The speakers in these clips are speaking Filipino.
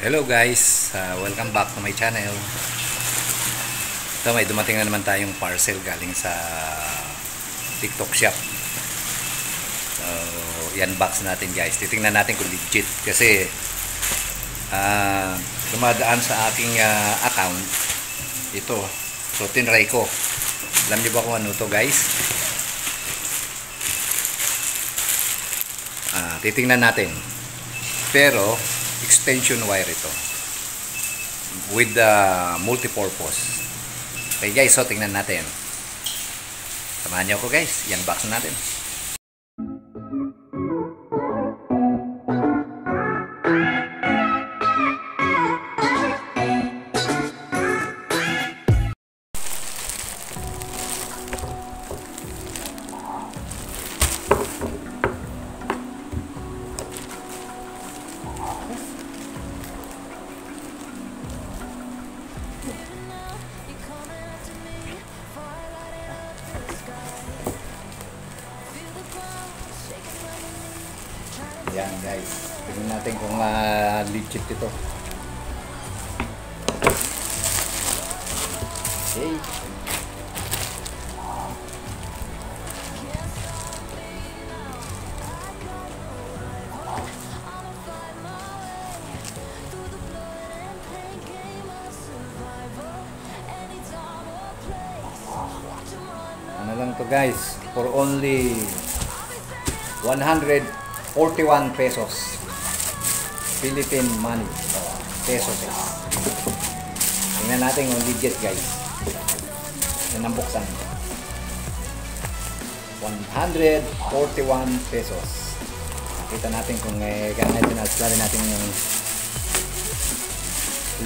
Hello guys, welcome back to my channel. So may dumating na naman tayong parcel galing sa TikTok shop. So yan, box natin guys. Titingnan natin kung legit kasi dumadaan sa aking account ito. So tinry ko. Alam niyo ba kung ano to guys? Titingnan natin. Pero extension wire ito with the multipurpose. Okay guys, so tingnan natin. Samahan niyo ako guys, yan box natin. Yan guys, tingnan natin kung legit ito. Okay. Ano lang to guys, for only 141 pesos Philippine money, pesos. Tingnan natin kung legit guys. Yan ang buksan, 141 pesos. Nakita natin kung gano'n sinasabi natin yung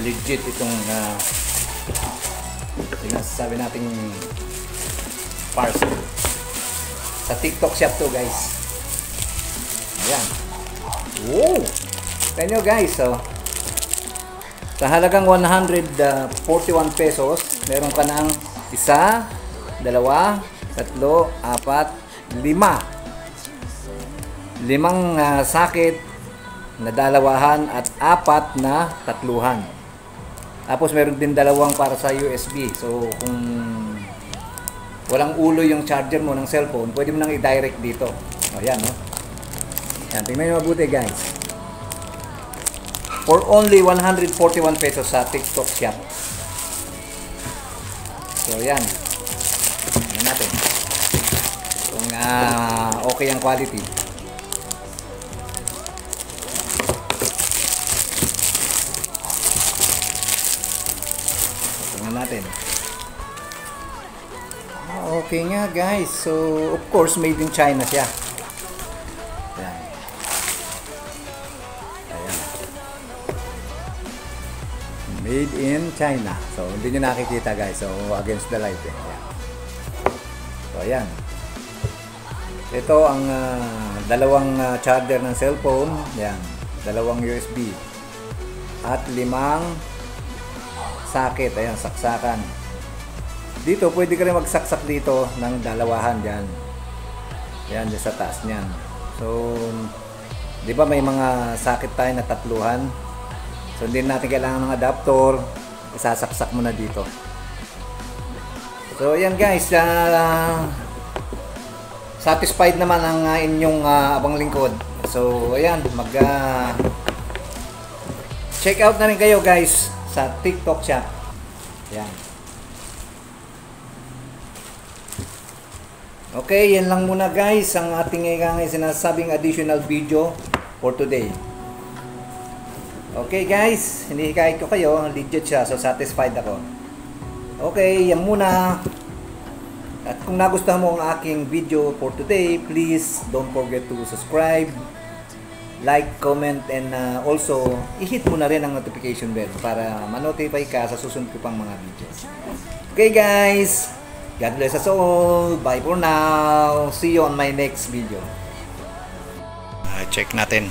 legit itong sinasabi natin parcel sa TikTok shop to guys. Ayan. Wow! Tignan nyo guys, so, sa halagang 141 pesos, meron ka ng 1, 2, 3, 4, 5. 5 sakit na dalawahan at 4 na tatluhan. Tapos meron din dalawang para sa USB. So kung walang ulo yung charger mo ng cellphone, pwede mo nang i-direct dito. O yan, no? Yan, tingnan nyo mabuti guys. For only 141 pesos sa TikTok shop. So yan. Tingnan natin kung okay ang quality. Tingnan natin. Okay nga guys. So of course made in China siya. Yan. Ayan. Made in China. So hindi nyo nakikita guys. So against the light. Ayan. So ayan. Ito ang dalawang charger ng cellphone. Yan. Dalawang USB. At 5 socket. Ayan, saksakan. Dito, pwede ka rin magsaksak dito ng dalawahan dyan. Yan, dyan sa taas niyan. So, di ba may mga socket tayo na tatluhan? So, hindi natin kailangan ng adapter. Isasaksak mo na dito. So, yan guys. Satisfied naman ang inyong abang lingkod. So, ayan. Check out na rin kayo guys sa TikTok shop. Yan. Okay, yan lang muna guys ang ating sinasabing additional video for today. Okay guys, hinihikayat ko kayo, legit siya, so satisfied ako. Okay, yan muna. At kung nagustuhan mo ang aking video for today, please don't forget to subscribe, like, comment, and also i-hit mo na rin ang notification bell para ma-notify ka sa susunod ko pang mga videos. Okay guys, God bless us all. Bye for now. See you on my next video. Check natin.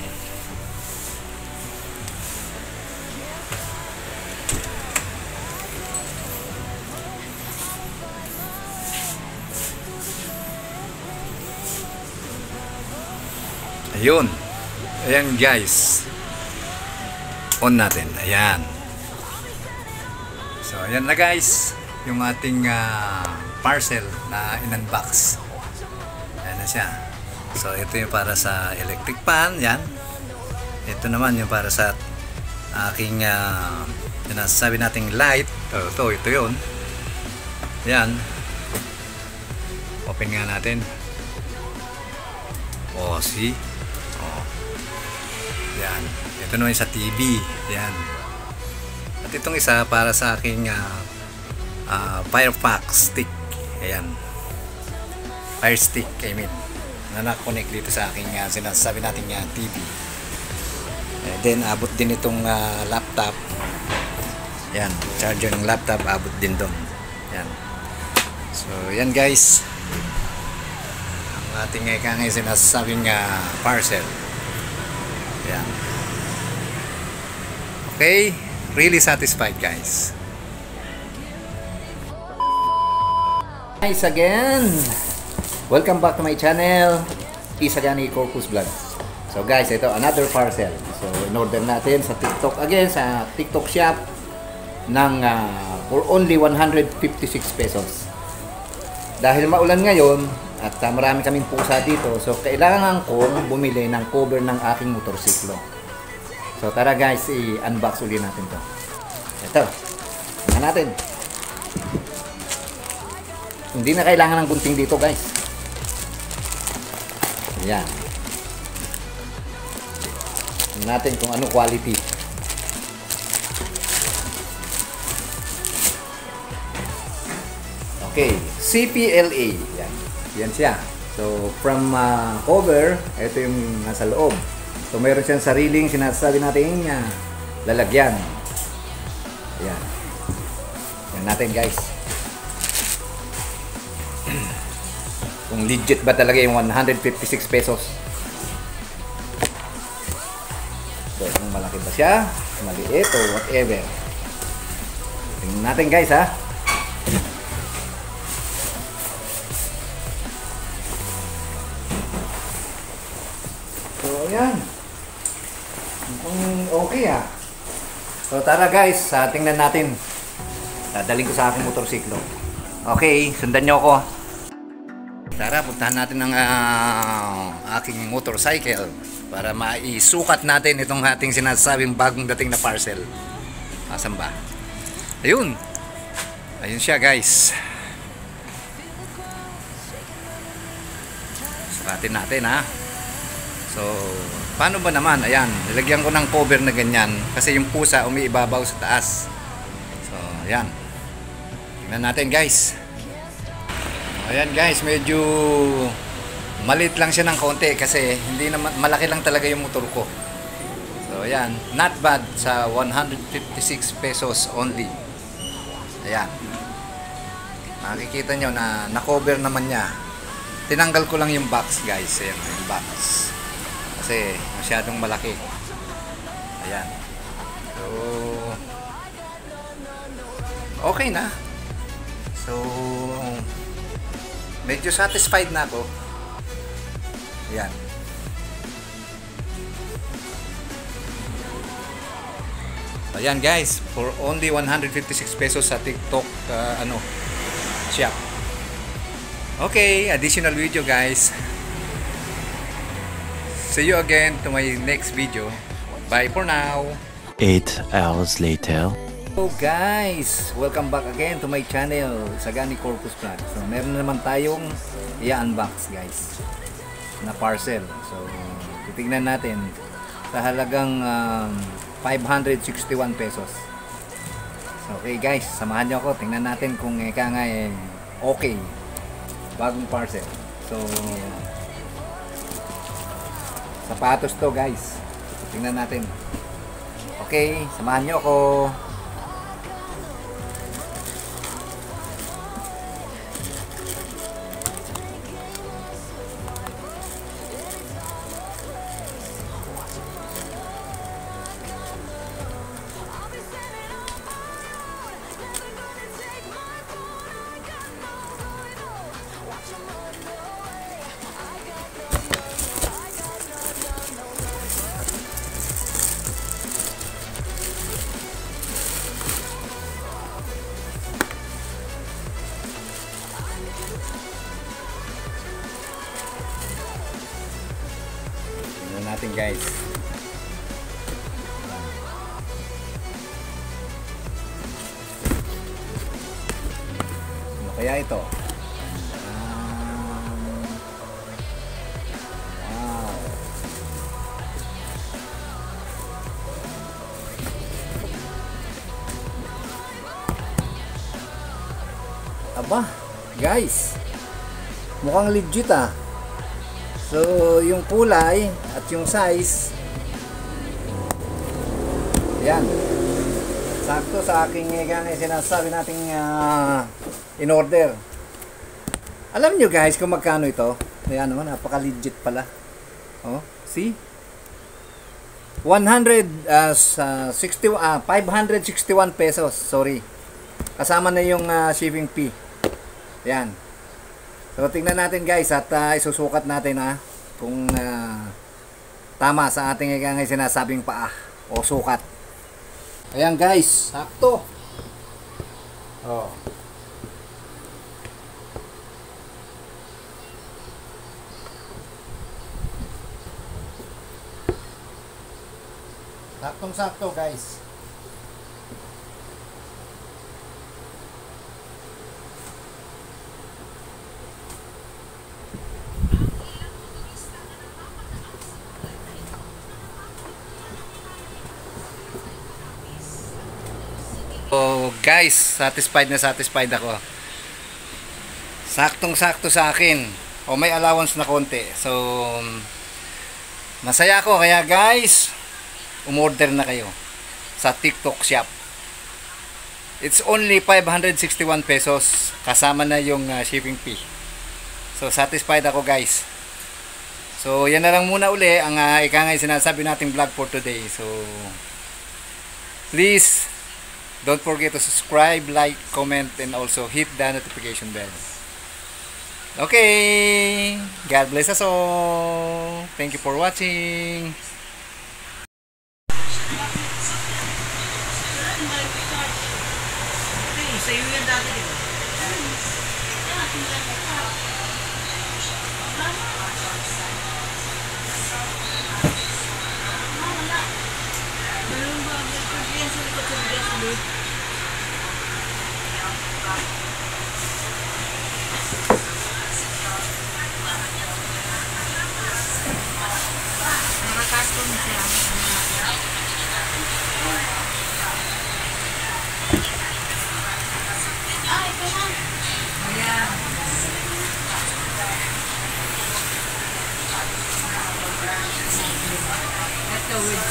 Ayun. Ayan guys. on natin. Ayan. So, ayan na guys. Yung ating parcel na in-unbox. Ayan na siya. So, ito yung para sa electric pan. Yan. Ito naman yung para sa aking sabi nating light. Ito yun. Yan. Open nga natin. Oh, see? Oh. Yan. Ito naman sa TV. Yan. At itong isa para sa aking Firefox stick. Ayan. Fire stick, I mean. Na nakakonect dito sa aking sinasabi natin TV. And then, abot din itong laptop. Yan. Charger ng laptop, abot din doon. Yan. So, yan guys. Ang ating sinasabing parcel. Yan. Okay. Really satisfied guys. Guys again. Welcome back to my channel. Isagani Corpus Vlog. So guys, ito another parcel. So in-order natin sa TikTok again, sa TikTok shop ng for only 156 pesos. Dahil maulan ngayon at marami kaming pusa dito, so kailangan kong bumili ng cover ng aking motorsiklo. So tara guys, i-unbox ulit natin to. Ito. Tingnan natin. Hindi na kailangan ng gunting dito guys. Ayan. Tingnan natin kung ano quality. Okay. CPLA. Yan. Yan siya. So from cover, ito yung nasa loob. So mayroon siyang sariling sinasabi natin lalagyan. Ayan. Yan natin guys. Kung legit ba talaga yung 156 pesos. So kung malaki ba siya, maliit o whatever. Tingnan natin guys ha. So ayan. Okay ha. So tara guys, tingnan natin. Dadaling ko sa aking motorsiklo. Okay, sundan nyo ako. Tara, puntahan natin ang aking motorcycle para maisukat natin itong ating sinasabing bagong dating na parcel. Asan ba? Ayun. Ayun siya guys. Sukatin natin ha. So, paano ba naman? Ayan, nilagyan ko ng cover na ganyan kasi yung pusa umiibabaw sa taas. So, ayan. Tingnan natin guys. Ayan guys, medyo maliit lang siya ng konti kasi hindi naman malaki lang talaga yung motor ko. So, ayan, not bad sa 156 pesos only. Ayan. Makikita nyo na na-cover naman niya. Tinanggal ko lang yung box guys. Ayan, yung box. Kasi masyadong malaki. Ayan. So okay na. So medyo satisfied na ako. Ayan. Ayan guys, for only 156 pesos sa TikTok shop. Okay, additional video guys. See you again to my next video. Bye for now. 8 hours later. Hello guys, welcome back again to my channel, Sagani Corpus Vlog. So meron naman tayong i-unbox guys na parcel. So titingnan natin sa halagang 561 pesos. So, okay guys, samahan nyo ako, tingnan natin kung okay bagong parcel. So sapatos to guys. Tingnan natin. Okay, samahan nyo ako. natin guys. Ano kaya ito? Wow. Aba, guys. Mukhang legit ah. So, yung kulay at yung size, yan. Sakto sa aking sinasabi nating in order. Alam nyo guys kung magkano ito? Ayan naman, napaka-legit pala. Oh, see? 561 pesos, sorry. Kasama na yung shipping fee. Yan. So tingnan natin guys at isusukat natin kung tama sa ating sinasabing paa o sukat. Ayan guys, sakto. Oh. Saktong-sakto guys. So guys, satisfied na satisfied ako. Saktong-sakto sa akin. O may allowance na konti. So masaya ako kaya guys, umorder na kayo sa TikTok shop. It's only 561 pesos kasama na yung shipping fee. So satisfied ako guys. So yan na lang muna uli ang sinasabi nating vlog for today. So please don't forget to subscribe, like, comment, and also hit the notification bell. Okay, God bless us all. Thank you for watching. Sa'yo yan dati, di ba? Nakakaston siya. Ito na. Ayan. Ito with